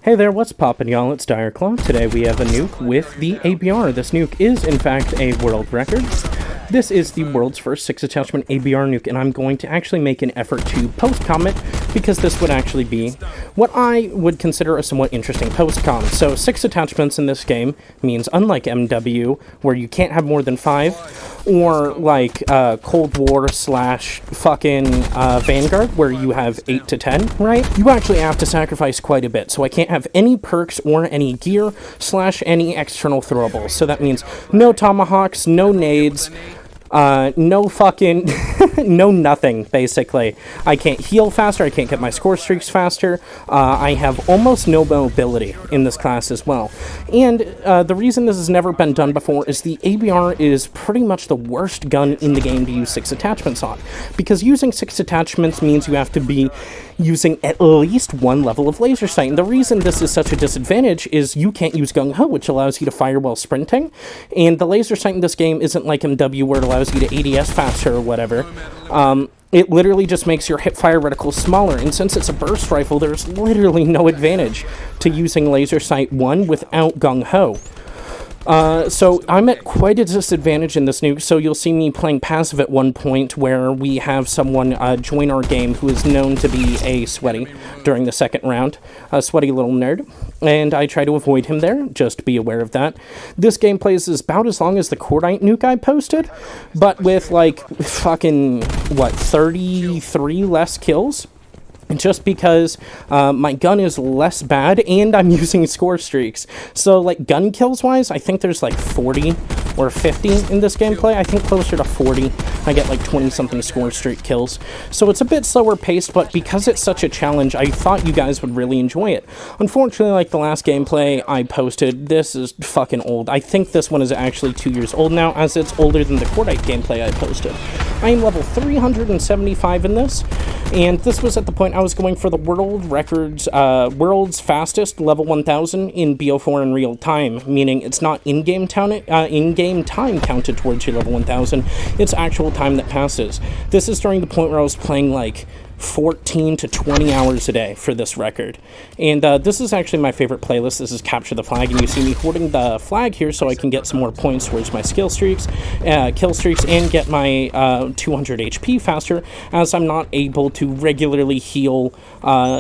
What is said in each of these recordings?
Hey there, what's poppin' y'all? It's DyreClaw. Today we have a nuke with the ABR. This nuke is, in fact, a world record. This is the world's first 6-attachment ABR nuke, and I'm going to actually make an effort to post-comment, because this would actually be what I would consider a somewhat interesting post-com. So 6 attachments in this game means, unlike MW, where you can't have more than 5, or like Cold War slash fucking Vanguard, where you have 8 to 10, right? You actually have to sacrifice quite a bit, so I can't have any perks or any gear slash any external throwables. So that means no tomahawks, no nades, no fucking, no nothing, basically. I can't heal faster, I can't get my score streaks faster, I have almost no mobility in this class as well. And the reason this has never been done before is the ABR is pretty much the worst gun in the game to use 6 attachments on. Because using 6 attachments means you have to be using at least 1 level of laser sight. And the reason this is such a disadvantage is you can't use gung-ho, which allows you to fire while sprinting. And the laser sight in this game isn't like MW, where it allows you to ADS faster or whatever. It literally just makes your hip-fire reticle smaller, and since it's a burst rifle, there's literally no advantage to using laser sight 1 without gung-ho. So I'm at quite a disadvantage in this nuke, so you'll see me playing passive at one point where we have someone join our game who is known to be a sweaty during the second round, a sweaty little nerd, and I try to avoid him there, just be aware of that. This gameplay is about as long as the Cordite nuke I posted, but with like fucking, what, 33 less kills? Just because my gun is less bad and I'm using score streaks. So, like, gun kills wise, I think there's like 40 or 50 in this gameplay. I think closer to 40. I get like 20-something score streak kills. So it's a bit slower paced, but because it's such a challenge, I thought you guys would really enjoy it. Unfortunately, like the last gameplay I posted, this is fucking old. I think this one is actually 2 years old now, as it's older than the Cordite gameplay I posted. I am level 375 in this, and this was at the point I was going for the world records, world's fastest level 1000 in BO4 in real time, meaning it's not in-game time counted towards your level 1000, it's actual time that passes. This is during the point where I was playing like 14 to 20 hours a day for this record. And this is actually my favorite playlist. This is Capture the Flag, and you see me hoarding the flag here so I can get some more points towards my skill streaks, kill streaks, and get my 200 HP faster, as I'm not able to regularly heal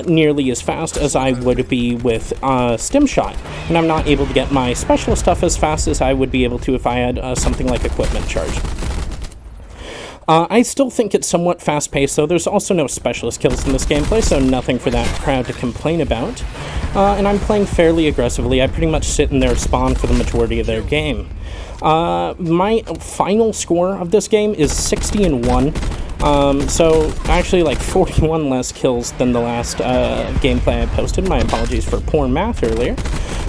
nearly as fast as I would be with Stim Shot. And I'm not able to get my special stuff as fast as I would be able to if I had something like Equipment Charge. I still think it's somewhat fast-paced, though. There's also no specialist kills in this gameplay, so nothing for that crowd to complain about. And I'm playing fairly aggressively. I pretty much sit in their spawn for the majority of their game. My final score of this game is 60-1. So actually like 41 less kills than the last gameplay I posted. My apologies for poor math earlier.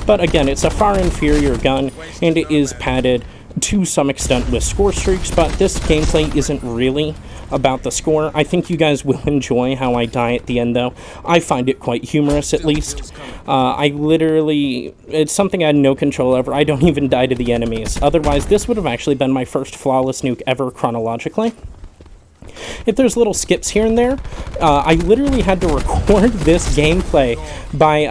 But again, it's a far inferior gun, and it is padded to some extent with score streaks, but this gameplay isn't really about the score. I think you guys will enjoy how I die at the end, though. I find it quite humorous, at least. It's something I had no control over. I don't even die to the enemies. Otherwise, this would have actually been my first flawless nuke ever chronologically. If there's little skips here and there, I literally had to record this gameplay by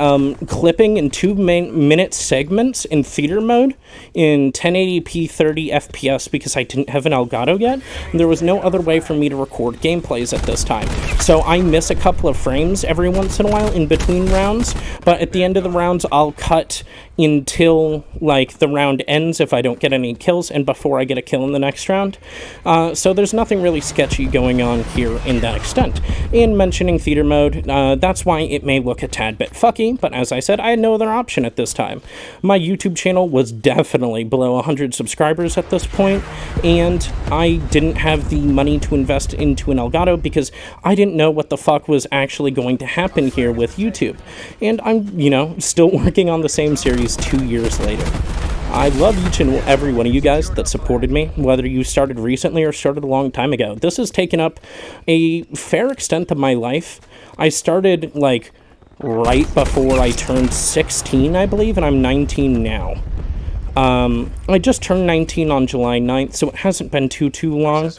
clipping in 2-minute segments in theater mode in 1080p 30 FPS because I didn't have an Elgato yet, and there was no other way for me to record gameplays at this time. So I miss a couple of frames every once in a while in between rounds, but at the end of the rounds I'll cut until like the round ends if I don't get any kills and before I get a kill in the next round. So there's nothing really sketchy going on here in that extent. In mentioning theater mode, that's why it may look a tad bit fucky, but as I said, I had no other option at this time. My YouTube channel was definitely below 100 subscribers at this point, and I didn't have the money to invest into an Elgato because I didn't know what the fuck was actually going to happen here with YouTube. And I'm, you know, still working on the same series 2 years later. I love each and every one of you guys that supported me, whether you started recently or started a long time ago. This has taken up a fair extent of my life. I started, like, right before I turned 16, I believe, and I'm 19 now. I just turned 19 on July 9th, so it hasn't been too long.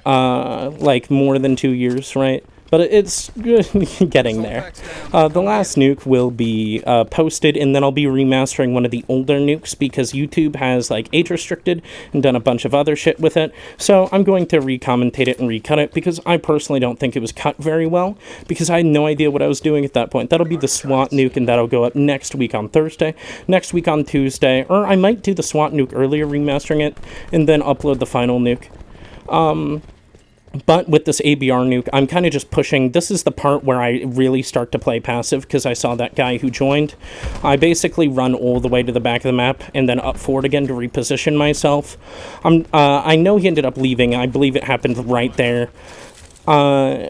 Like, more than 2 years, right? but it's getting there. The last nuke will be posted, and then I'll be remastering one of the older nukes because YouTube has like age restricted and done a bunch of other shit with it. So I'm going to recommendate it and recut it because I personally don't think it was cut very well because I had no idea what I was doing at that point. That'll be the SWAT nuke, and that'll go up next week on Thursday, next week on Tuesday, or I might do the SWAT nuke earlier, remastering it, and then upload the final nuke. But with this ABR nuke, I'm kind of just pushing. This is the part where I really start to play passive because I saw that guy who joined. I basically run all the way to the back of the map and then up forward again to reposition myself. I know he ended up leaving. I believe it happened right there.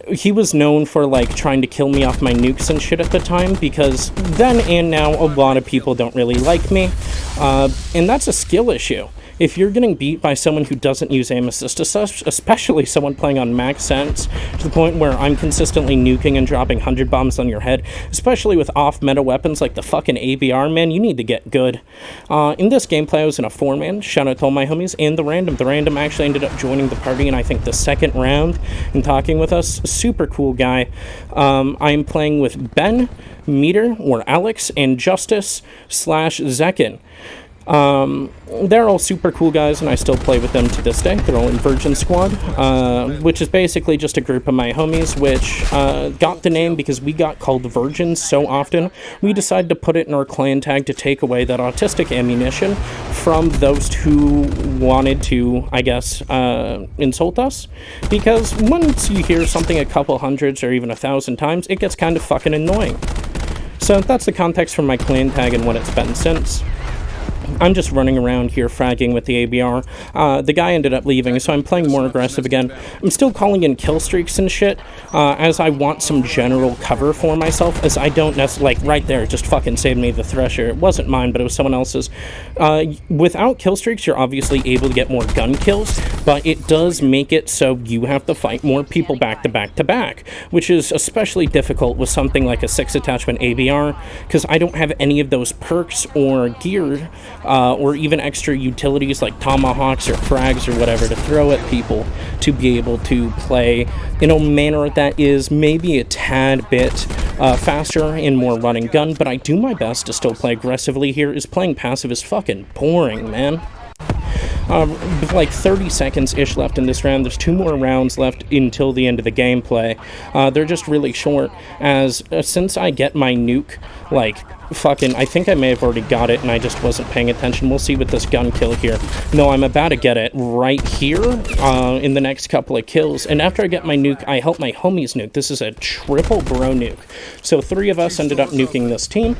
He was known for, like, trying to kill me off my nukes and shit at the time, because then and now a lot of people don't really like me, and that's a skill issue. If you're getting beat by someone who doesn't use aim assist, especially someone playing on max sense, to the point where I'm consistently nuking and dropping 100 bombs on your head, especially with off-meta weapons like the fucking ABR, man, you need to get good. In this gameplay, I was in a 4-man, shout out to all my homies, and the Random. The Random actually ended up joining the party in, I think, the second round and talking with us. Super cool guy. I'm playing with Ben, Meter, or Alex, and Justice/Zekin. They're all super cool guys, and I still play with them to this day. They're all in Virgin Squad, which is basically just a group of my homies, which got the name because we got called Virgins so often. We decided to put it in our clan tag to take away that autistic ammunition from those who wanted to, I guess, insult us. Because once you hear something a couple hundreds or even 1,000 times, it gets kind of fucking annoying. So that's the context for my clan tag and what it's been since. I'm just running around here fragging with the ABR. The guy ended up leaving, so I'm playing more aggressive again. I'm still calling in kill streaks and shit, as I want some general cover for myself, as I don't necessarily, like, right there, just fucking saved me the Thresher. It wasn't mine, but it was someone else's. Without kill streaks, you're obviously able to get more gun kills, but it does make it so you have to fight more people back to back to back, which is especially difficult with something like a 6-attachment ABR, because I don't have any of those perks or gear, or even extra utilities like tomahawks or frags or whatever to throw at people to be able to play in a manner that is maybe a tad bit faster and more run and gun, but I do my best to still play aggressively here. Is playing passive is fucking boring, man. Like 30 seconds-ish left in this round. There's 2 more rounds left until the end of the gameplay. They're just really short, as since I get my nuke, like, fucking, I think I may have already got it and I just wasn't paying attention. We'll see with this gun kill here. No, I'm about to get it right here in the next couple of kills. And after I get my nuke, I help my homies nuke. This is a triple bro-nuke. So 3 of us ended up nuking this team.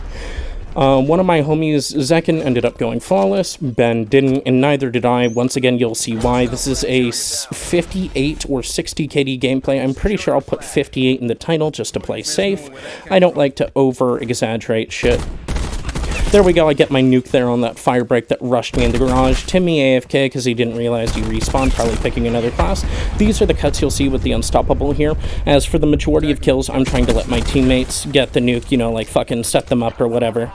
One of my homies, Zekin, ended up going flawless. Ben didn't, and neither did I. Once again, you'll see why. This is a 58 or 60 KD gameplay. I'm pretty sure I'll put 58 in the title just to play safe. I don't like to over-exaggerate shit. There we go, I get my nuke there on that fire break that rushed me in the garage. Timmy AFK because he didn't realize you respawned, probably picking another class. These are the cuts you'll see with the Unstoppable here. As for the majority of kills, I'm trying to let my teammates get the nuke, you know, like fucking set them up or whatever.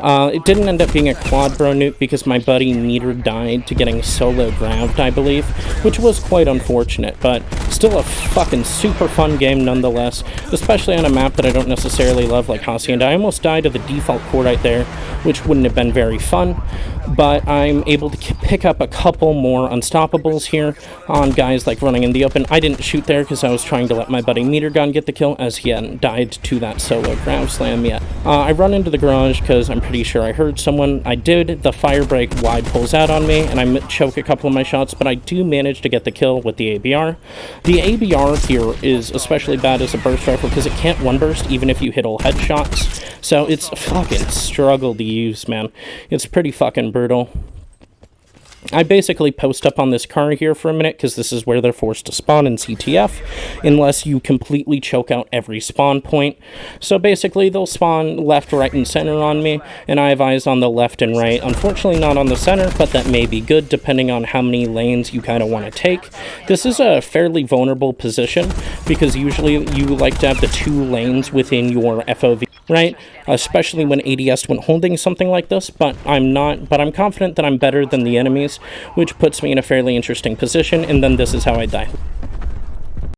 It didn't end up being a quad bro nuke because my buddy Meter died to getting solo grabbed, I believe, which was quite unfortunate, but still a fucking super fun game nonetheless, especially on a map that I don't necessarily love like Hacienda. I almost died to the default cordite there, which wouldn't have been very fun, but I'm able to pick up a couple more Unstoppables here on guys like running in the open. I didn't shoot there because I was trying to let my buddy Meter Gun get the kill, as he hadn't died to that solo grab slam yet. I run into the garage because I'm pretty sure I heard someone. I did. The fire break wide pulls out on me, and I choke a couple of my shots, but I do manage to get the kill with the ABR. The ABR here is especially bad as a burst rifle because it can't one burst even if you hit all headshots, so it's a fucking struggle to use, man. It's pretty fucking brutal. I basically post up on this car here for a minute because this is where they're forced to spawn in CTF unless you completely choke out every spawn point. So basically they'll spawn left, right, and center on me, and I have eyes on the left and right. Unfortunately not on the center, but that may be good depending on how many lanes you kind of want to take. This is a fairly vulnerable position because usually you like to have the 2 lanes within your FOV, right? Especially when ADS went holding something like this, but I'm not, but I'm confident that I'm better than the enemies, which puts me in a fairly interesting position, and then this is how I die.